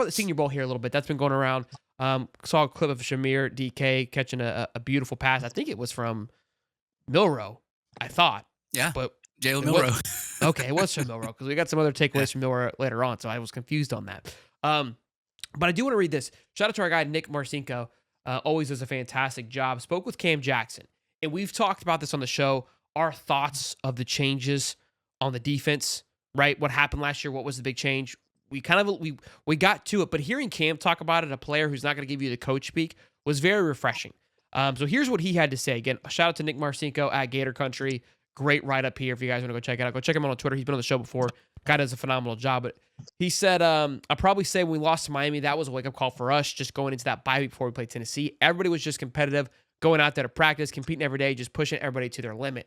about the Senior Bowl here a little bit. That's been going around. Saw a clip of Shamir DK catching a beautiful pass. I think it was from Milroe, I thought. Yeah, But Jalen it was, Milroe. okay, it was from Milroe because we got some other Yeah. takeaways from Milroe later on, so I was confused on that. But I do want to read this. Shout out to our guy, Nick Marcinko. Always does a fantastic job. Spoke with Cam Jackson. And we've talked about this on the show. Our thoughts of the changes on the defense, right? What happened last year? What was the big change? We kind of we got to it, but hearing Cam talk about it, a player who's not going to give you the coach speak, was very refreshing. So here's what he had to say. Again, shout out to Nick Marcinko at Gator Country. Great write up here if you guys want to go check it out. Go check him out on Twitter. He's been on the show before. Guy does a phenomenal job. But he said, I'll probably say when we lost to Miami, that was a wake-up call for us, just going into that bye week before we played Tennessee. Everybody was just competitive, going out there to practice, competing every day, just pushing everybody to their limit.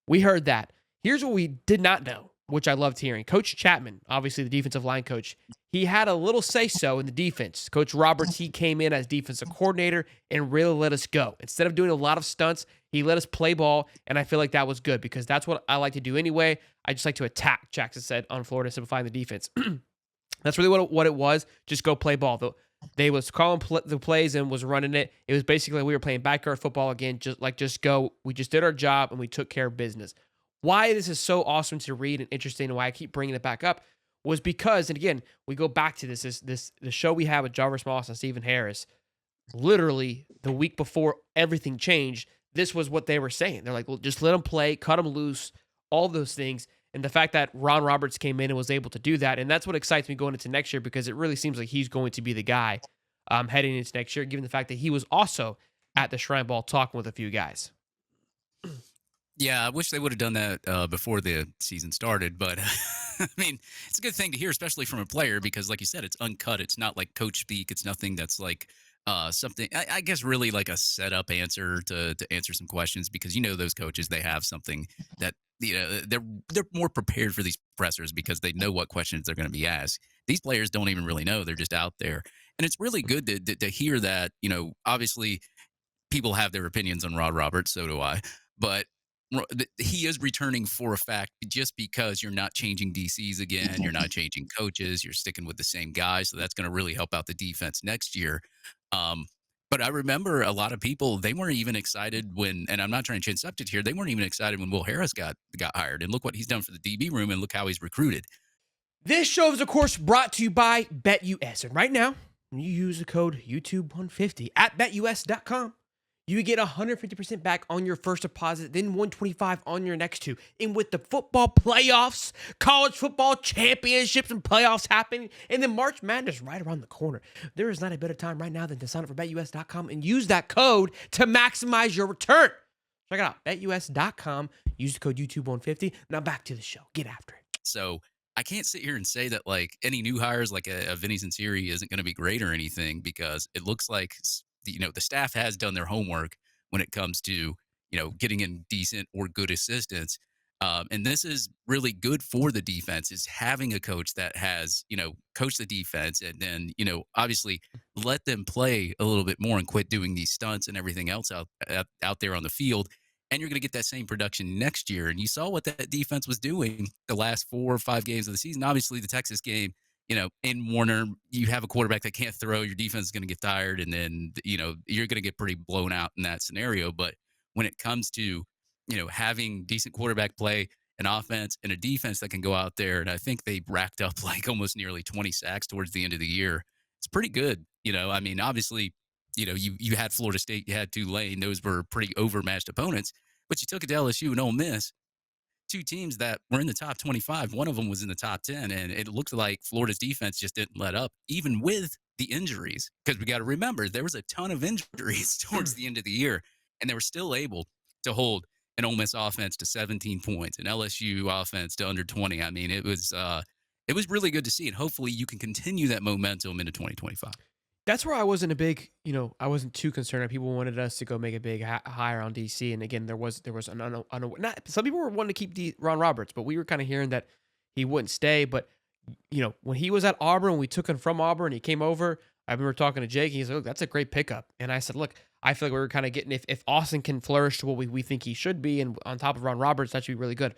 We heard that. Here's what we did not know, which I loved hearing. Coach Chapman, obviously the defensive line coach, he had a little say-so in the defense. Coach Roberts, he came in as defensive coordinator and really let us go. Instead of doing a lot of stunts, he let us play ball, and I feel like that was good because that's what I like to do anyway. I just like to attack, Jackson said on Florida, simplifying the defense. That's really what it was. Just go play ball. They was calling the plays and was running it. It was basically we were playing backyard football again, just go. We just did our job, and we took care of business. Why this is so awesome to read and interesting, and why I keep bringing it back up, was because, and again, we go back to the show we had with Jarvis Moss and Stephen Harris. Literally, the week before everything changed, this was what they were saying. They're like, well, just let them play, cut them loose, all those things. And the fact that Ron Roberts came in and was able to do that, and that's what excites me going into next year because it really seems like he's going to be the guy heading into next year, given the fact that he was also at the Shrine Ball talking with a few guys. Yeah, I wish they would have done that before the season started, but I mean, it's a good thing to hear, especially from a player, because like you said, it's uncut. It's not like coach speak. It's nothing that's like something, I guess, really like a setup answer to answer some questions, because those coaches, they have something that they're more prepared for these pressers because they know what questions they're going to be asked. These players don't even really know; they're just out there, and it's really good to hear that. Obviously, people have their opinions on Rod Roberts, so do I, but he is returning for a fact just because you're not changing DCs again. You're not changing coaches. You're sticking with the same guys. So that's going to really help out the defense next year. But I remember a lot of people, they weren't even excited when, and I'm not trying to change subject here, they weren't even excited when Will Harris got hired. And look what he's done for the DB room, and look how he's recruited. This show is, of course, brought to you by BetUS. And right now, when you use the code YouTube150 at BetUS.com, you get 150% back on your first deposit, then 125 on your next two. And with the football playoffs, college football championships and playoffs happening, and then March Madness right around the corner, there is not a better time right now than to sign up for BetUS.com and use that code to maximize your return. Check it out, BetUS.com. Use the code YouTube150. Now back to the show. Get after it. So I can't sit here and say that like any new hires like a Vinny Cincinnati isn't going to be great or anything, because it looks like the staff has done their homework when it comes to getting in decent or good assistants, and this is really good for the defense, is having a coach that has coached the defense, and then obviously let them play a little bit more and quit doing these stunts and everything else out there on the field. And you're going to get that same production next year. And you saw what that defense was doing the last 4 or 5 games of the season. Obviously, the Texas game, in Warner, you have a quarterback that can't throw. Your defense is going to get tired, and then, you're going to get pretty blown out in that scenario. But when it comes to, having decent quarterback play, an offense, and a defense that can go out there, and I think they racked up like almost nearly 20 sacks towards the end of the year. It's pretty good. I mean, obviously, you had Florida State, you had Tulane. Those were pretty overmatched opponents. But you took it to LSU and Ole Miss, 2 teams that were in the top 25. One of them was in the top 10, and it looked like Florida's defense just didn't let up, even with the injuries. Because we got to remember, there was a ton of injuries towards the end of the year, and they were still able to hold an Ole Miss offense to 17 points, an LSU offense to under 20. I mean, it was really good to see, and hopefully you can continue that momentum into 2025. That's where I wasn't I wasn't too concerned. People wanted us to go make a big hire on DC, and again, there was some people were wanting to keep Ron Roberts, but we were kind of hearing that he wouldn't stay. But when he was at Auburn, we took him from Auburn, he came over. I remember talking to Jake. He's like, "Look, that's a great pickup." And I said, "Look, I feel like we were kind of getting if Austin can flourish to what we think he should be, and on top of Ron Roberts, that should be really good."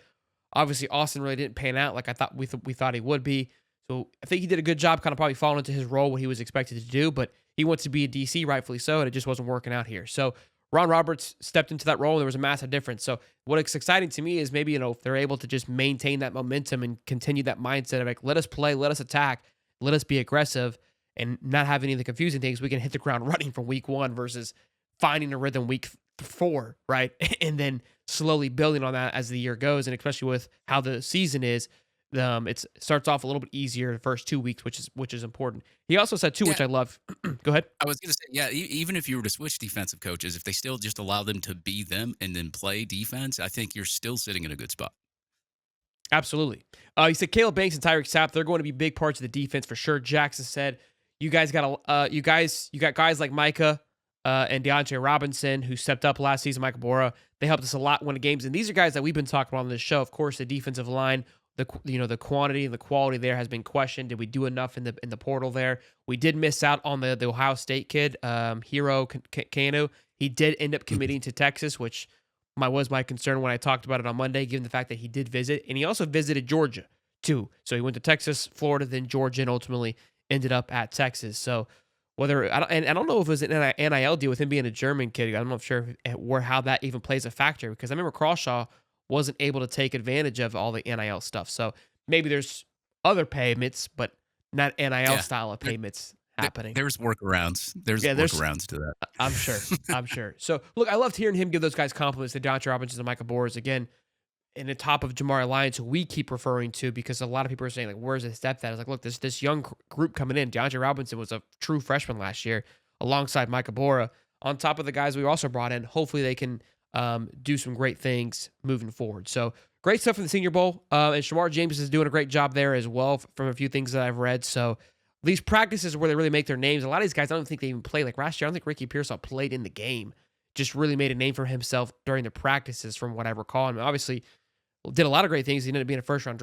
Obviously, Austin really didn't pan out like I thought we thought he would be. So I think he did a good job kind of probably falling into his role, what he was expected to do, but he wants to be a DC, rightfully so, and it just wasn't working out here. So Ron Roberts stepped into that role, and there was a massive difference. So what is exciting to me is maybe, if they're able to just maintain that momentum and continue that mindset of like, let us play, let us attack, let us be aggressive, and not have any of the confusing things, we can hit the ground running from week one versus finding a rhythm week four, right? And then slowly building on that as the year goes, and especially with how the season is, it starts off a little bit easier the first 2 weeks, which is important. He also said too, Yeah, which I love. Go ahead. I was gonna say, yeah, even if you were to switch defensive coaches, if they still just allow them to be them and then play defense, I think you're still sitting in a good spot. Absolutely. He said Caleb Banks and Tyreek Sapp, they're going to be big parts of the defense for sure. Jackson said, you got guys like Micah and DeAndre Robinson who stepped up last season. Micah Bora, they helped us a lot win games, and these are guys that we've been talking about on this show. Of course, the defensive line, the quantity and the quality there has been questioned. Did we do enough in the portal there? We did miss out on the Ohio State kid, Hero Kanu. He did end up committing to Texas, which was my concern when I talked about it on Monday, given the fact that he did visit, and he also visited Georgia too. So he went to Texas, Florida, then Georgia, and ultimately ended up at Texas. So whether I don't know if it was an NIL deal with him being a German kid. I'm not sure how that even plays a factor, because I remember Crawshaw wasn't able to take advantage of all the NIL stuff. So maybe there's other payments, but not NIL Yeah. style of payments happening. There's workarounds. There's There's workarounds to that. I'm sure. I'm sure. So, look, I loved hearing him give those guys compliments to DeAndre Robinson and Michael Boras again, in the top of Jamar Alliance, who we keep referring to, because a lot of people are saying, like, where's his depth at? It's like, look, this young group coming in. DeAndre Robinson was a true freshman last year alongside Michael Bora. On top of the guys we also brought in, hopefully they can do some great things moving forward. So, great stuff in the Senior Bowl. And Shamar James is doing a great job there as well from a few things that I've read. So, these practices where they really make their names. A lot of these guys, I don't think they even play. Like last year, I don't think Ricky Pearsall played in the game. Just really made a name for himself during the practices, from what I recall. And obviously, did a lot of great things. He ended up being a first round